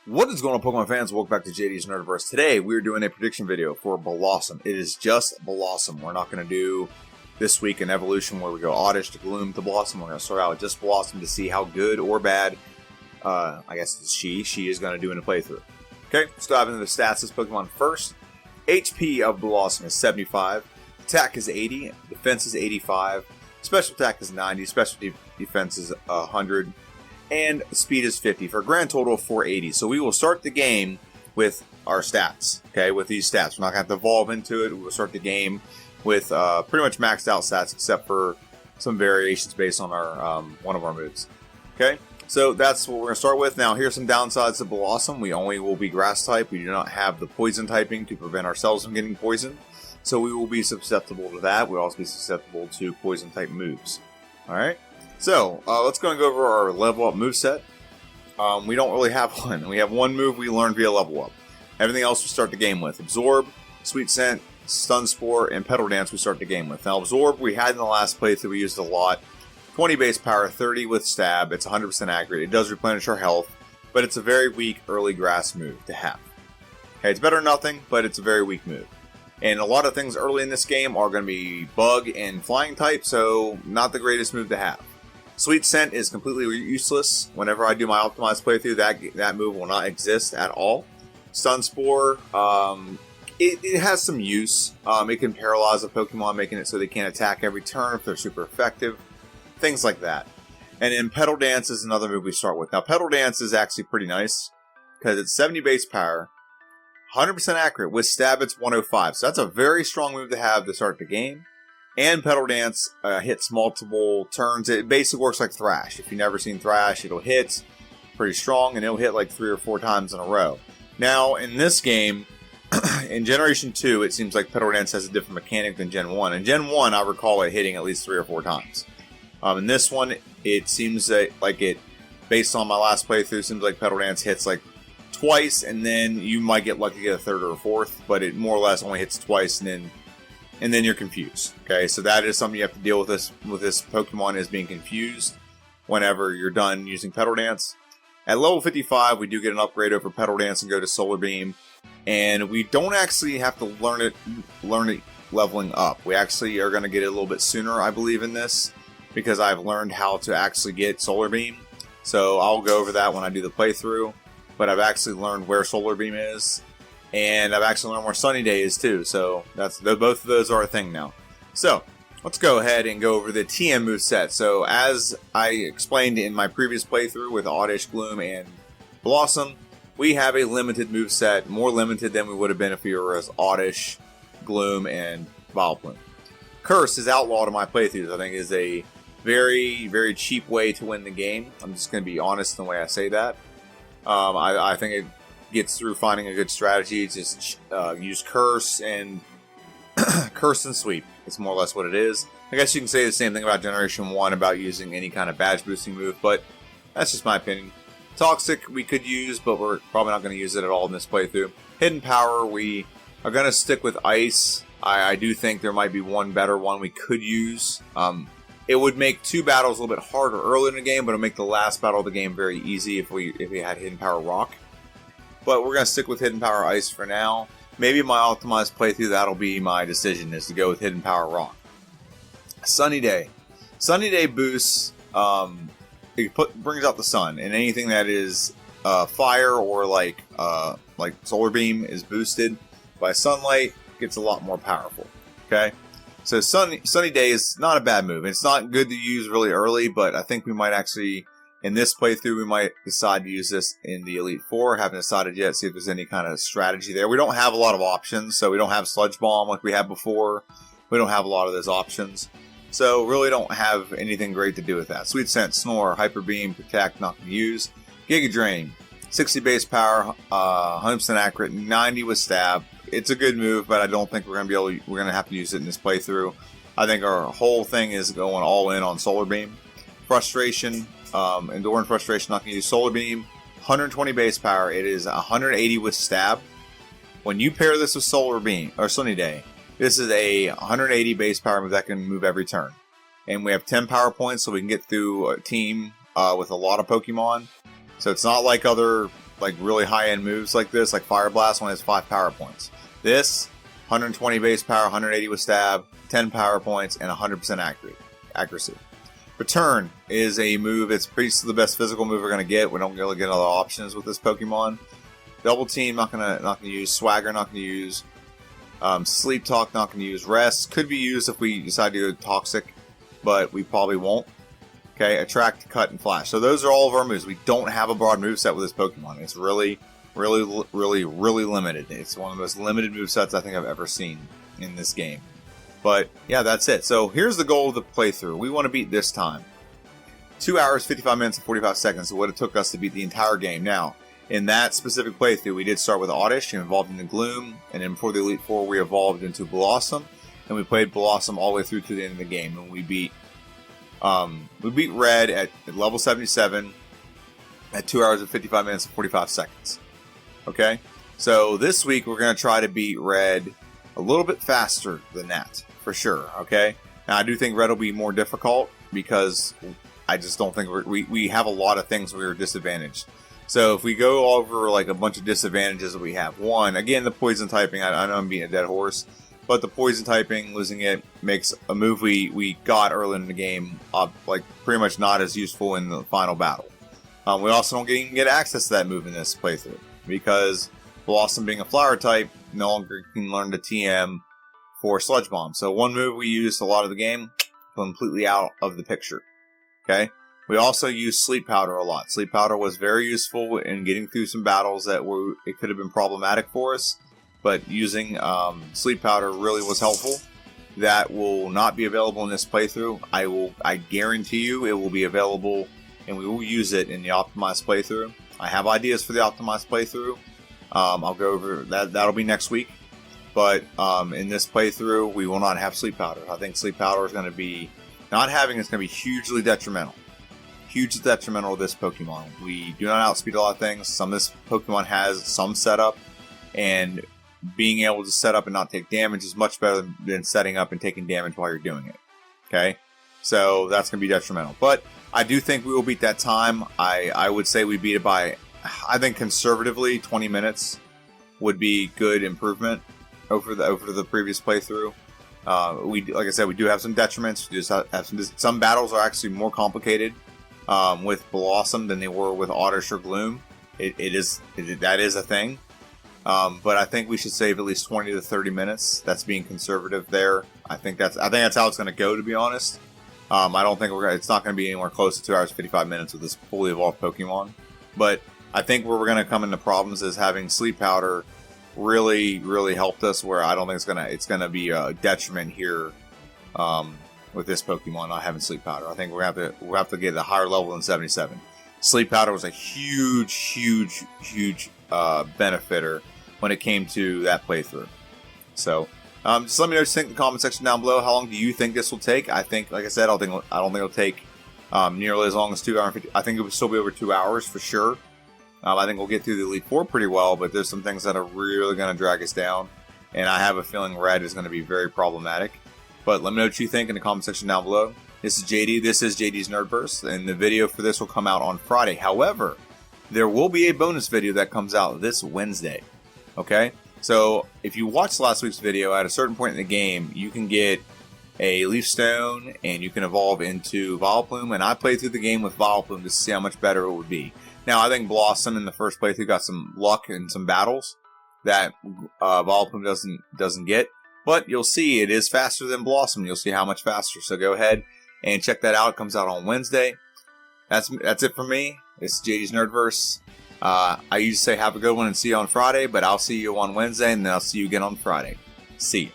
What is going on, Pokemon fans? Welcome back to JD's Nerdiverse. Today, we're doing a prediction video for Bellossom. It is just Bellossom. We're not going to do this week an evolution where we go Oddish to Gloom to Blossom. We're going to start out with just Bellossom to see how good or bad, I guess it's she is going to do in a playthrough. Okay, let's dive into the stats of this Pokemon first. HP of Bellossom is 75, Attack is 80, Defense is 85, Special Attack is 90, Special Defense is 100, and Speed is 50 for a grand total of 480. So we will start the game with our stats, okay, with these stats. We're not going to have to evolve into it. We will start the game with pretty much maxed out stats except for some variations based on our one of our moves, okay? So that's what we're going to start with. Now, here's some downsides to Bellossom. We only will be grass type. We do not have the poison typing to prevent ourselves from getting poisoned. So we will be susceptible to that. We'll also be susceptible to poison type moves. Alright? So, let's go and go over our level up moveset. We don't really have one. We have one move we learned via level up. Everything else we start the game with. Absorb, Sweet Scent, Stun Spore, and Petal Dance we start the game with. Now, Absorb we had in the last playthrough. We used a lot. 20 base power, 30 with stab. It's 100% accurate. It does replenish our health, but it's a very weak early grass move to have. Okay, it's better than nothing, but it's a very weak move. And a lot of things early in this game are going to be bug and flying type, so not the greatest move to have. Sweet Scent is completely useless. Whenever I do my optimized playthrough, that move will not exist at all. Stun Spore, it has some use. It can paralyze a Pokemon, making it so they can't attack every turn if they're super effective. Things like that. And then Petal Dance is another move we start with. Now, Petal Dance is actually pretty nice because it's 70 base power, 100% accurate. With stab, it's 105. So that's a very strong move to have to start the game. And Petal Dance hits multiple turns. It basically works like Thrash. If you've never seen Thrash, it'll hit pretty strong, and it'll hit like 3 or 4 times in a row. Now, in this game, in Generation 2, it seems like Petal Dance has a different mechanic than Gen 1. In Gen 1, I recall it hitting at least 3 or 4 times. In this one, it seems like it, based on my last playthrough, seems like Petal Dance hits like twice, and then you might get lucky to get a 3rd or a 4th, but it more or less only hits twice, and then you're confused. Okay, so that is something you have to deal with this Pokemon, is being confused whenever you're done using Petal Dance. At level 55, we do get an upgrade over Petal Dance and go to Solar Beam, and we don't actually have to learn it leveling up. We actually are going to get it a little bit sooner, I believe, in this, because I've learned how to actually get Solar Beam. So I'll go over that when I do the playthrough, but I've actually learned where Solar Beam is. And I've actually learned where Sunny Day is too, so both of those are a thing now. So, let's go ahead and go over the TM moveset. So, as I explained in my previous playthrough with Oddish, Gloom, and Bellossom, we have a limited moveset, more limited than we would have been if we were as Oddish, Gloom, and Vileplume. Curse is outlawed in my playthroughs. I think is a very, very cheap way to win the game. I'm just going to be honest in the way I say that. I think it gets through finding a good strategy. Just use Curse and Curse and Sweep. It's more or less what it is. I guess you can say the same thing about Generation 1 about using any kind of badge boosting move, but that's just my opinion. Toxic we could use, but we're probably not going to use it at all in this playthrough. Hidden Power, we are going to stick with Ice. I do think there might be one better one we could use. It would make 2 battles a little bit harder early in the game, but it'll make the last battle of the game very easy if we had Hidden Power Rock. But we're going to stick with Hidden Power Ice for now. Maybe my optimized playthrough, that'll be my decision, is to go with Hidden Power Rock. Sunny Day. Sunny Day boosts, brings out the sun, and anything that is fire or like Solar Beam is boosted by sunlight, gets a lot more powerful. Okay? So Sunny Day is not a bad move. It's not good to use really early, but I think we might actually, in this playthrough, we might decide to use this in the Elite Four. Haven't decided yet, see if there's any kind of strategy there. We don't have a lot of options, so we don't have Sludge Bomb like we had before. We don't have a lot of those options. So really don't have anything great to do with that. Sweet Scent, Snore, Hyper Beam, Protect, not going to use. Giga Drain, 60 base power, 100% accurate, 90 with stab. It's a good move, but I don't think we're going to have to use it in this playthrough. I think our whole thing is going all in on Solar Beam. Frustration, Enduring Frustration, not going to use Solar Beam. 120 base power. It is 180 with stab. When you pair this with Solar Beam or Sunny Day, this is a 180 base power move that can move every turn. And we have 10 power points, so we can get through a team with a lot of Pokemon. So it's not like other like really high-end moves like this, like Fire Blast only has 5 power points. This, 120 base power, 180 with stab, 10 power points, and 100% accuracy. Return is a move. It's pretty the best physical move we're gonna get. We don't really get other options with this Pokemon. Double Team, not gonna use. Swagger, not gonna use. Sleep Talk, not gonna use. Rest could be used if we decide to go Toxic, but we probably won't. Okay, Attract, Cut, and Flash. So those are all of our moves. We don't have a broad moveset with this Pokemon. It's really limited. It's one of the most limited movesets I think I've ever seen in this game. But yeah, that's it. So here's the goal of the playthrough. We want to beat this time. 2 hours, 55 minutes, and 45 seconds is what it took us to beat the entire game. Now, in that specific playthrough, we did start with Oddish and evolved into Gloom, and then before the Elite Four, we evolved into Bellossom, and we played Bellossom all the way through to the end of the game, and we beat Red at level 77 at 2 hours and 55 minutes and 45 seconds. Okay, so this week we're going to try to beat Red a little bit faster than that, for sure. Okay, now I do think Red will be more difficult because I just don't think we have a lot of things we are disadvantaged. So if we go over like a bunch of disadvantages that we have, one, again, the poison typing. I know I'm beating a dead horse, but the poison typing, losing it, makes a move we got early in the game like pretty much not as useful in the final battle. We also don't even get access to that move in this playthrough because Bellossom being a flower type no longer can learn the TM for Sludge Bomb. So one move we used a lot of the game, completely out of the picture. Okay. We also use Sleep Powder a lot. Sleep Powder was very useful in getting through some battles that it could have been problematic for us, but using Sleep Powder really was helpful. That will not be available in this playthrough. I guarantee you it will be available, and we will use it in the optimized playthrough. I have ideas for the optimized playthrough. I'll go over that. That'll be next week. But in this playthrough, we will not have Sleep Powder. I think Sleep Powder is going to be not having. It's going to be hugely detrimental. Hugely detrimental to this Pokemon. We do not outspeed a lot of things. Some of this Pokemon has some setup, and being able to set up and not take damage is much better than setting up and taking damage while you're doing it. Okay, so that's going to be detrimental. But I do think we will beat that time. I would say we beat it by, I think conservatively, 20 minutes would be good improvement over the previous playthrough. Like I said, we do have some detriments. We just have some battles are actually more complicated with Bellossom than they were with Oddish or Gloom. That is a thing. But I think we should save at least 20 to 30 minutes. That's being conservative there. I think that's how it's going to go, to be honest. I don't think it's not going to be anywhere close to 2 hours 55 minutes with this fully evolved Pokemon. But I think where we're going to come into problems is having Sleep Powder really helped us. Where I don't think it's going to be a detriment here with this Pokemon not having Sleep Powder. I think we'll have to get a higher level than 77. Sleep Powder was a huge benefitter when it came to that playthrough. So just let me know what you think in the comment section down below. How long do you think this will take? I think, like I said, I don't think it'll take nearly as long as 2 hours. I think it will still be over 2 hours for sure. I think we'll get through the Elite Four pretty well, but there's some things that are really going to drag us down, and I have a feeling Red is going to be very problematic. But let me know what you think in the comment section down below. This is JD. This is JD's Nerdverse, and the video for this will come out on Friday. However, there will be a bonus video that comes out this Wednesday. Okay? So, if you watched last week's video, at a certain point in the game, you can get a Leaf Stone, and you can evolve into Vileplume, and I played through the game with Vileplume to see how much better it would be. Now, I think Bellossom in the first playthrough got some luck in some battles that Vileplume doesn't get. But you'll see it is faster than Bellossom. You'll see how much faster. So go ahead and check that out. It comes out on Wednesday. That's it for me. It's JD's Nerdverse. I usually say have a good one and see you on Friday, but I'll see you on Wednesday, and then I'll see you again on Friday. See you.